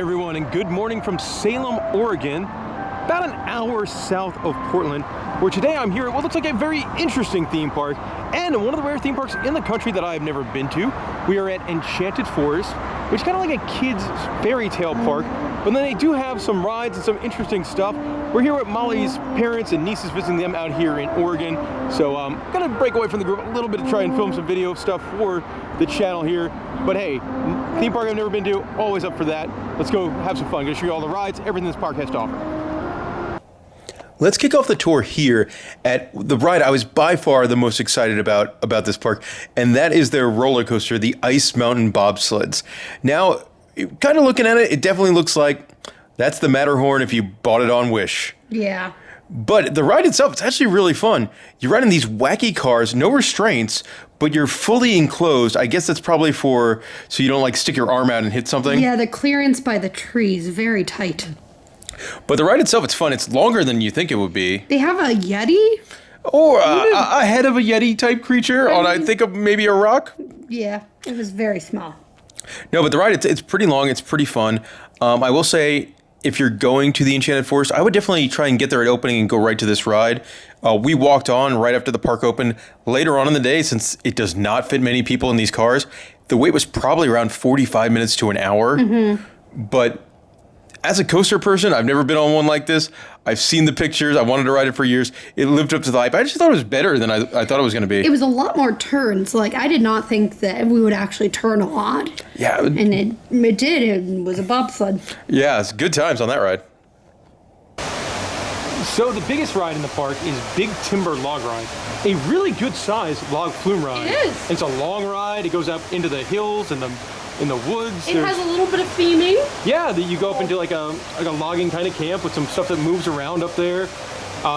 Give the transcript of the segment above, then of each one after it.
everyone, and good morning from Salem, Oregon, about an hour south of Portland, where today I'm here at what looks like a very interesting theme park, and one of the rare theme parks in the country that I have never been to. We are at Enchanted Forest, which is kind of like a kid's fairy tale park, but then they do have some rides and some interesting stuff. We're here with Molly's parents and nieces visiting them out here in Oregon, so I'm gonna break away from the group a little bit to try and film some video stuff for the channel here. But hey, theme park I've never been to, always up for that. Let's go have some fun. Gonna show you all the rides, everything this park has to offer. Let's kick off the tour here at the ride I was by far the most excited about this park, and that is their roller coaster, the Ice Mountain Bob Sleds. Now, kind of looking at it, it definitely looks like that's the Matterhorn if you bought it on Wish. Yeah. But the ride itself, it's actually really fun. You're riding these wacky cars, no restraints, but you're fully enclosed. I guess that's probably so you don't like stick your arm out and hit something. Yeah, the clearance by the trees, very tight. But the ride itself, it's fun. It's longer than you think it would be. They have a Yeti? Or a head of a Yeti type creature on, I think, maybe a rock. Yeah, it was very small. No, but the ride, it's pretty long. It's pretty fun. I will say, if you're going to the Enchanted Forest, I would definitely try and get there at opening and go right to this ride. We walked on right after the park opened. Later on in the day, since it does not fit many people in these cars, the wait was probably around 45 minutes to an hour. Mm-hmm. But as a coaster person, I've never been on one like this. I've seen the pictures. I wanted to ride it for years. It lived up to the hype. I just thought it was better than I thought it was going to be. It was a lot more turns. Like, I did not think that we would actually turn a lot. Yeah. And it did. It was a bobsled. Yeah, it's good times on that ride. So the biggest ride in the park is Big Timber Log Ride. A really good sized log flume ride. It is. It's a long ride. It goes up into the hills and in the woods. It has a little bit of theming. Yeah, that you go up into like a logging kind of camp with some stuff that moves around up there.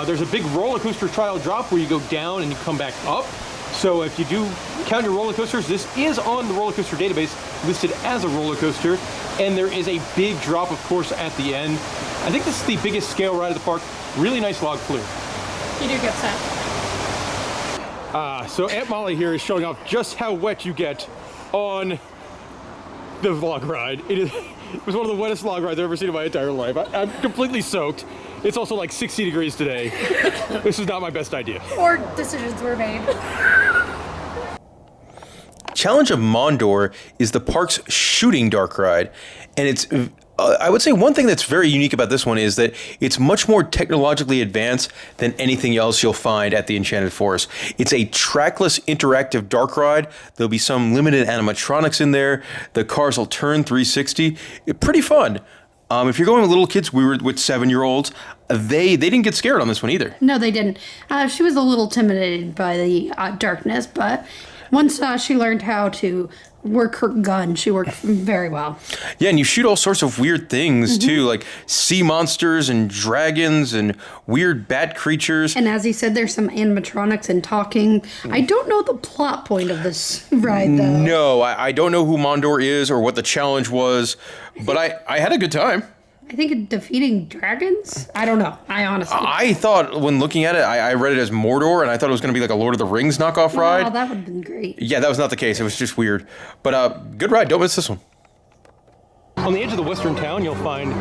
There's a big roller coaster trial drop where you go down and you come back up. So if you do count your roller coasters, this is on the roller coaster database listed as a roller coaster. And there is a big drop, of course, at the end. I think this is the biggest scale ride of the park. Really nice log flume. You do get set. So Aunt Molly here is showing off just how wet you get on the log ride. It was one of the wettest log rides I've ever seen in my entire life. I'm completely soaked. It's also like 60 degrees today. This is not my best idea. Or decisions were made. Challenge of Mondor is the park's shooting dark ride, and it's I would say one thing that's very unique about this one is that it's much more technologically advanced than anything else you'll find at the Enchanted Forest. It's a trackless interactive dark ride. There'll be some limited animatronics in there. The cars will turn 360. Pretty fun. If you're going with little kids, we were with 7-year-olds. They didn't get scared on this one either. No, they didn't. She was a little intimidated by the darkness, but once she learned how to work her gun, she worked very well. Yeah, and you shoot all sorts of weird things too, like sea monsters and dragons and weird bat creatures. And as he said, there's some animatronics and talking. I don't know the plot point of this ride, though. No, I don't know who Mondor is or what the challenge was, but I had a good time. I think defeating dragons? I don't know. I thought when looking at it, I read it as Mordor, and I thought it was going to be like a Lord of the Rings knockoff ride. Oh, that would have been great. Yeah, that was not the case. It was just weird. But good ride. Don't miss this one. On the edge of the western town, you'll find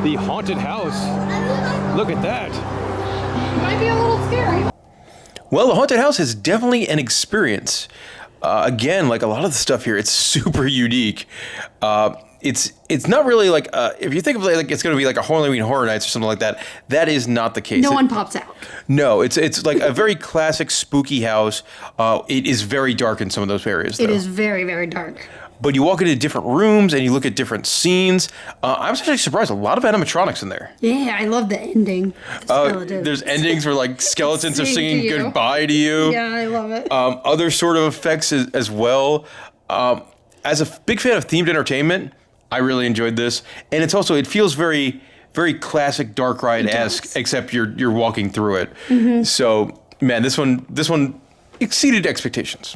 the Haunted House. Look at that. It might be a little scary. Well, the Haunted House is definitely an experience. Again, like a lot of the stuff here, it's super unique. It's not really like if you think of it like it's going to be like a Halloween Horror Nights or something like that. That is not the case. No one pops out. No, it's like a very classic spooky house. It is very dark in some of those areas, though. It is very, very dark. But you walk into different rooms and you look at different scenes. I was actually surprised. A lot of animatronics in there. Yeah, I love the ending. There's endings where like skeletons are singing goodbye to you. Yeah, I love it. Other sort of effects as well. As a big fan of themed entertainment, I really enjoyed this. And it feels very, very classic dark ride-esque, except you're walking through it. Mm-hmm. So, man, this one exceeded expectations.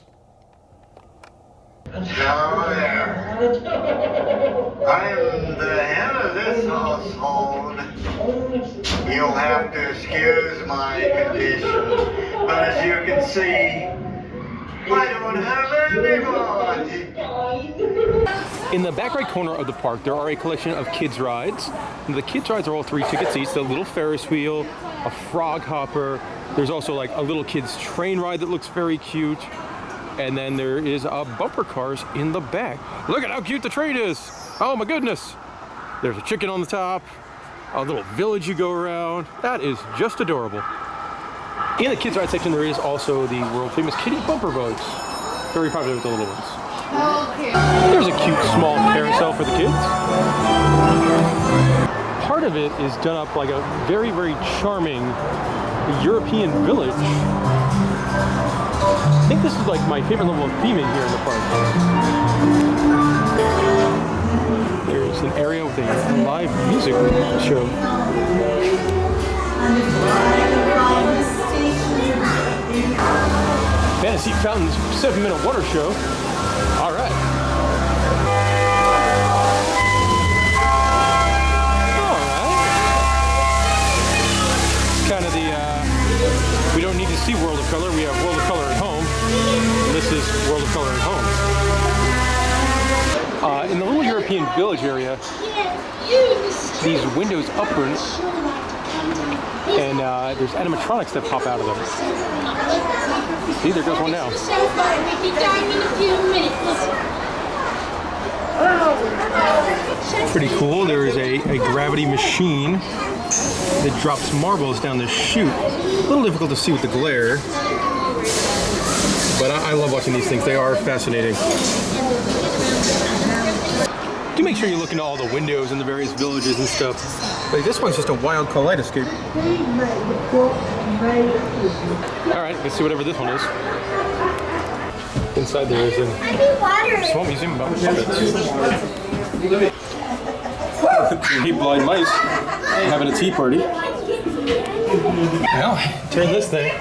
Hello there. I am the head of this household. You'll have to excuse my condition, but as you can see, I don't have anybody. In the back right corner of the park, there are a collection of kids' rides. And the kids' rides are all 3 tickets each. The little Ferris wheel, a frog hopper. There's also like a little kids' train ride that looks very cute. And then there is bumper cars in the back. Look at how cute the train is. Oh my goodness. There's a chicken on the top, a little village you go around. That is just adorable. In the kids' ride section, there is also the world famous kiddie bumper boats. Very popular with the little ones. Okay. There's a cute small carousel for the kids. Part of it is done up like a very, very charming European village. I think this is like my favorite level of theming here in the park. There's an area with a live music show. Fantasy Fountain's 7-minute water show. All right. All right. It's kind of the, we don't need to see World of Color. We have World of Color at home. This is World of Color at home. In the little European village area, these windows open, and there's animatronics that pop out of them. See, there goes one now. Pretty cool. There is a gravity machine that drops marbles down the chute. A little difficult to see with the glare, but I love watching these things. They are fascinating. Do make sure you look into all the windows in the various villages and stuff. Like this one's just a wild kaleidoscope. All right, let's see whatever this one is. Inside there is a small museum about puppets. 3 blind mice having a tea party. Well, turn this thing.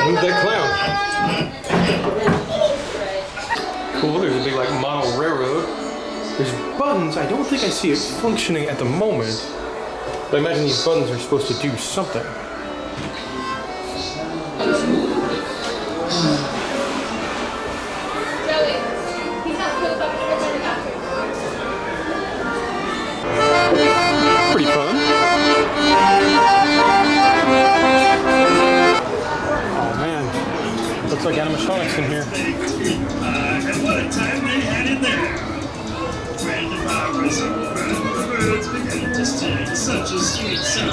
Move that clown. Cool, there's a big like model railroad. There's buttons. I don't think I see it functioning at the moment. But I imagine these buttons are supposed to do something. Pretty fun. Oh man, looks like animatronics in here. What a time they had in there. When the flowers of birds began to sing such a sweet song.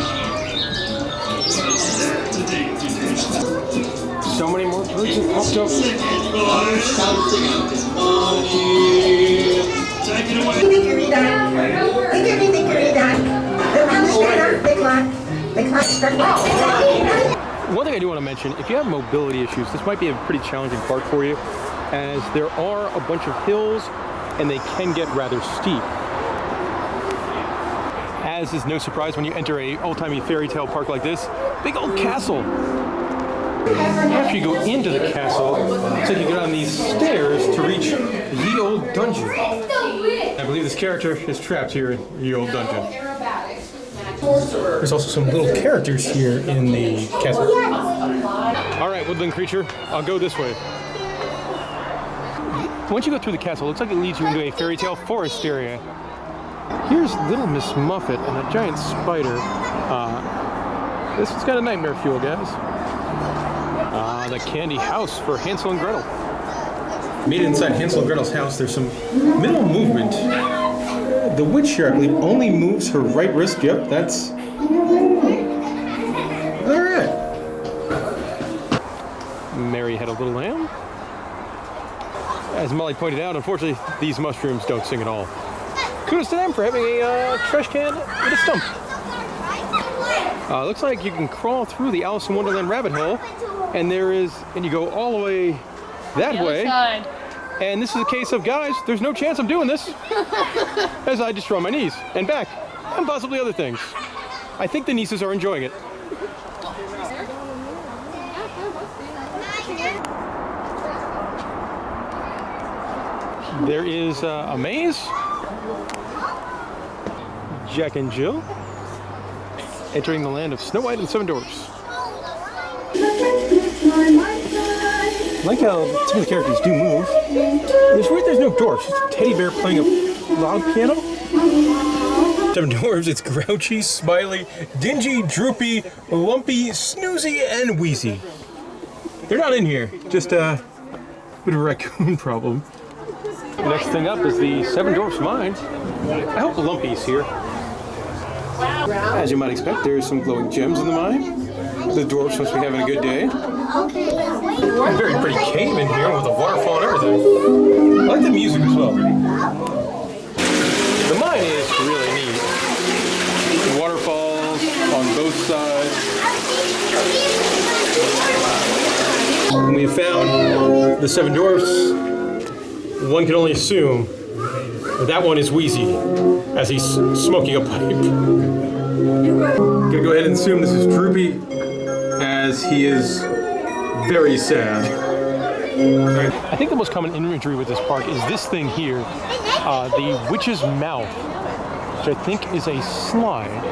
So many more birds have popped up. Take it away. One thing I do want to mention, if you have mobility issues, this might be a pretty challenging park for you, as there are a bunch of hills and they can get rather steep. As is no surprise when you enter a old-timey fairy tale park like this, big old castle. After you go into the castle, it's like you get on these stairs to reach Ye Old Dungeon. I believe this character is trapped here in Ye Old Dungeon. There's also some little characters here in the castle. All right, woodland creature, I'll go this way. Once you go through the castle, it looks like it leads you into a fairy tale forest area. Here's Little Miss Muffet and a giant spider. This is kind of nightmare fuel, guys. The candy house for Hansel and Gretel. Made inside Hansel and Gretel's house, there's some minimal movement. The witch here, I believe, only moves her right wrist. Yep, that's... Alright. Mary Had a Little Lamb. As Molly pointed out, unfortunately, these mushrooms don't sing at all. Kudos to them for having a trash can with a stump. Looks like you can crawl through the Alison Wonderland rabbit hole, and you go all the way that way. Side. And this is a case of, guys, there's no chance I'm doing this, as I destroy my knees and back, and possibly other things. I think the nieces are enjoying it. There is a maze. Jack and Jill entering the land of Snow White and the 7 Dwarfs. I like how some of the characters do move. It's weird there's no dwarfs, just a teddy bear playing a loud piano. Seven dwarves, it's grouchy, smiley, dingy, droopy, lumpy, snoozy, and wheezy. They're not in here, just a bit of a raccoon problem. The next thing up is the Seven Dwarfs Mines. I hope Lumpy's here. As you might expect, there's some glowing gems in the mine. The dwarfs must be having a good day. A very pretty cave in here with a waterfall and everything. I like the music as well. The mine is really neat. Waterfalls on both sides. When we found the Seven Dwarfs, one can only assume that one is wheezy as he's smoking a pipe. Gonna go ahead and assume this is droopy as he is very sad. I think the most common imagery with this park is this thing here, the Witch's Mouth, which I think is a slide.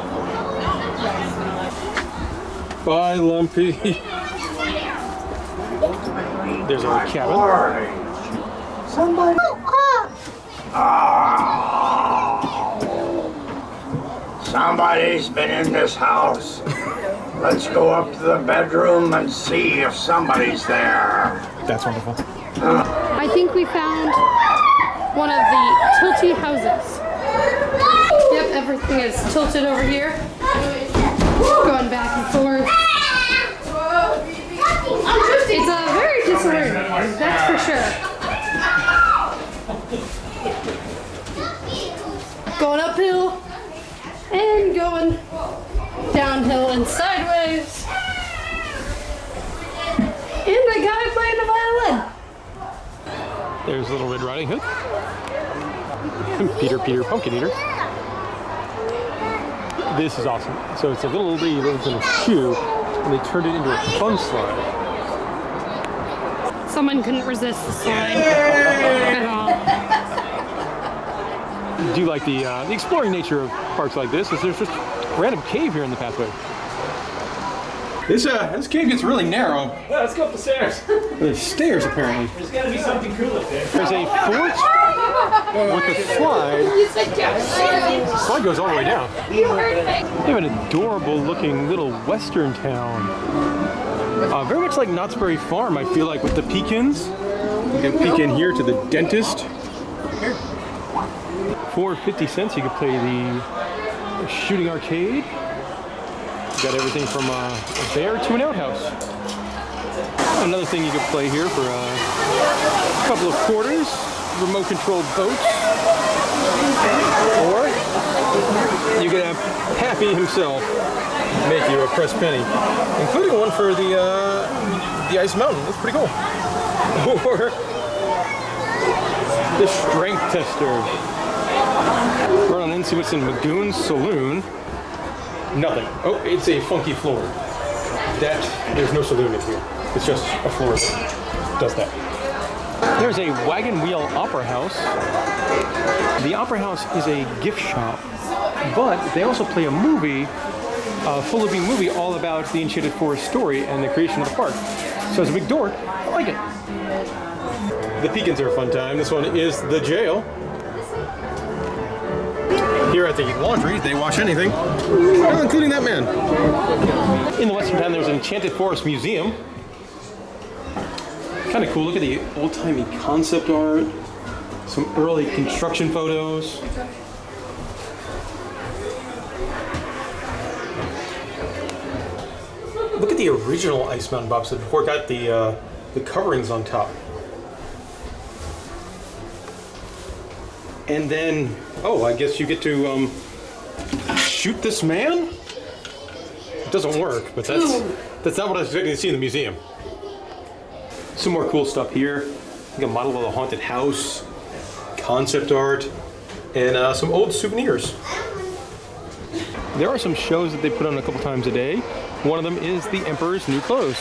Bye, Lumpy. There's our cabin. Somebody. Somebody's been in this house. Let's go up to the bedroom and see if somebody's there. That's wonderful. I think we found one of the tilty houses. Yep, everything is tilted over here. Going back and forth. It's very disorienting, that's for sure. Going uphill and going downhill and sideways. And a guy playing the violin. There's Little Red Riding Hood. Peter Pumpkin Eater. This is awesome. So it's a little lady that lives in a shoe, and they turned it into a fun slide. Someone couldn't resist the slide at all. Do you like the exploring nature of parks like this? Is there's just a random cave here in the pathway. This cave gets really narrow. Yeah, let's go up the stairs. There's stairs apparently. There's gotta be something cool up there. There's a fort with a slide. The slide goes all the way down. They have an adorable looking little western town. Very much like Knott's Berry Farm, I feel like, with the pecans. You can peek in here to the dentist. For 50 cents, you can play the shooting arcade. You got everything from a bear to an outhouse. Another thing you can play here for a couple of quarters, remote-controlled boats. Or you can have Happy himself make you a pressed penny, including one for the Ice Mountain. That's pretty cool. Or the strength tester. Run on in, see what's in Magoon's Saloon. Nothing. Oh, it's a funky floor. There's no saloon in here. It's just a floor that does that. There's a wagon wheel opera house. The opera house is a gift shop, but they also play a movie, a full beam movie all about the Enchanted Forest story and the creation of the park. So as a big dork, I like it. The Pecans are a fun time. This one is the jail. Here at the laundry, they wash anything, including that man. In the western town, there's an Enchanted Forest Museum. Kind of cool. Look at the old-timey concept art, some early construction photos. Look at the original Ice Mountain bobsled before it got the coverings on top. And then, oh, I guess you get to shoot this man? It doesn't work, but that's not what I was expecting to see in the museum. Some more cool stuff here. Like a model of a haunted house, concept art, and some old souvenirs. There are some shows that they put on a couple times a day. One of them is The Emperor's New Clothes.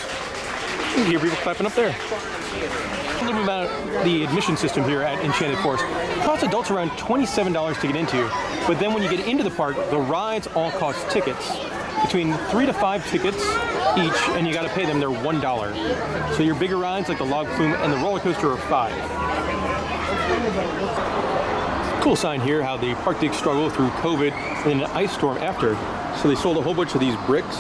You can hear people clapping up there. A little bit about the admission system here at Enchanted Forest. It costs adults around $27 to get into, but then when you get into the park, the rides all cost tickets. between 3 to 5 tickets each, and you got to pay them. They're $1. So your bigger rides like the log flume and the roller coaster are $5. Cool sign here how the park did struggle through COVID and an ice storm after. So they sold a whole bunch of these bricks.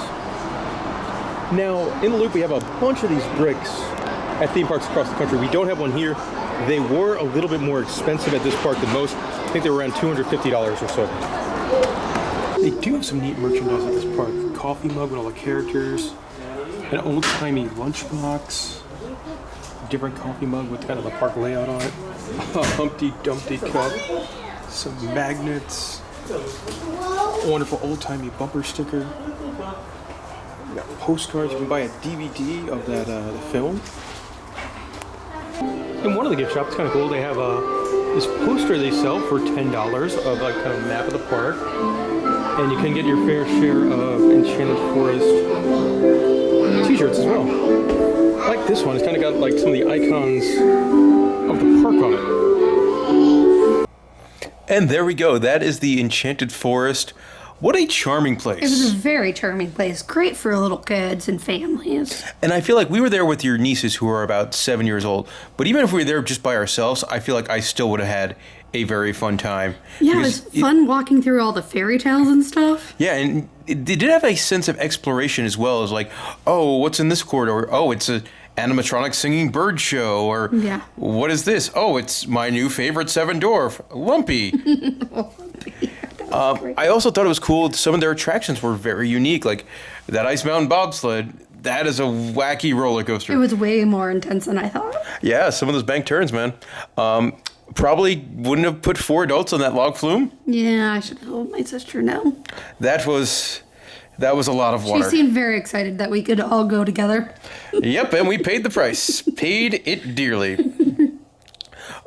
Now in the loop we have a bunch of these bricks at theme parks across the country. We don't have one here. They were a little bit more expensive at this park than most. I think they were around $250 or so. They do have some neat merchandise at this park. Coffee mug with all the characters, an old-timey lunchbox, a different coffee mug with kind of the park layout on it, a Humpty Dumpty cup, some magnets, a wonderful old-timey bumper sticker. We got postcards. You can buy a DVD of that the film. In one of the gift shops, it's kind of cool. They have this poster they sell for $10 of like kind of a map of the park, and you can get your fair share of Enchanted Forest t-shirts as well. I like this one. It's kind of got like some of the icons of the park on it. And there we go. That is the Enchanted Forest. What a charming place. It was a very charming place. Great for little kids and families. And I feel like we were there with your nieces who are about 7 years old. But even if we were there just by ourselves, I feel like I still would have had a very fun time. Yeah, it was fun walking through all the fairy tales and stuff. Yeah, and it did have a sense of exploration as well as like, oh, what's in this corridor? Oh, it's a animatronic singing bird show. Or yeah. What is this? Oh, it's my new favorite seven dwarf, Lumpy. I also thought it was cool. Some of their attractions were very unique, like that Ice Mountain Bob Sled. That is a wacky roller coaster. It was way more intense than I thought. Yeah, some of those bank turns, man. Probably wouldn't have put 4 adults on that log flume. Yeah, I should have told my sister no. That was a lot of water. She seemed very excited that we could all go together. Yep, and we paid the price. Paid it dearly.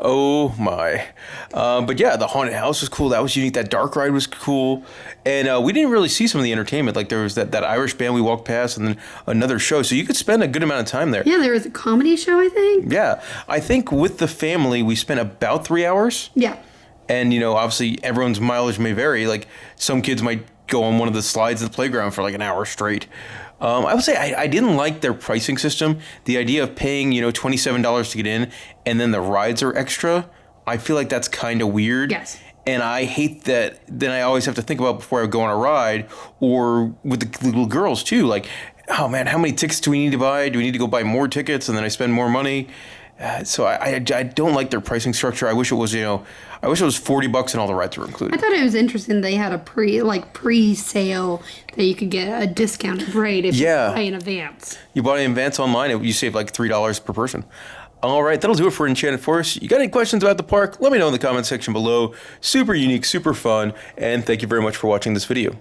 Oh my. But yeah, the haunted house was cool. That was unique. That dark ride was cool. And we didn't really see some of the entertainment. Like there was that Irish band we walked past and then another show. So you could spend a good amount of time there. Yeah, there was a comedy show, I think. Yeah. I think with the family, we spent about 3 hours. Yeah. And, you know, obviously everyone's mileage may vary. Like some kids might go on one of the slides at the playground for like an hour straight. I would say I didn't like their pricing system. The idea of paying, you know, $27 to get in and then the rides are extra. I feel like that's kind of weird. Yes. And I hate that then I always have to think about before I go on a ride or with the little girls too. Like, oh man, how many tickets do we need to buy? Do we need to go buy more tickets and then I spend more money? So I don't like their pricing structure. I wish it was, you know, I wish it was $40 and all the rides were included. I thought it was interesting they had a pre-sale that you could get a discounted rate if you buy in advance. You bought in advance online, you save like $3 per person. All right, that'll do it for Enchanted Forest. You got any questions about the park? Let me know in the comment section below. Super unique, super fun, and thank you very much for watching this video.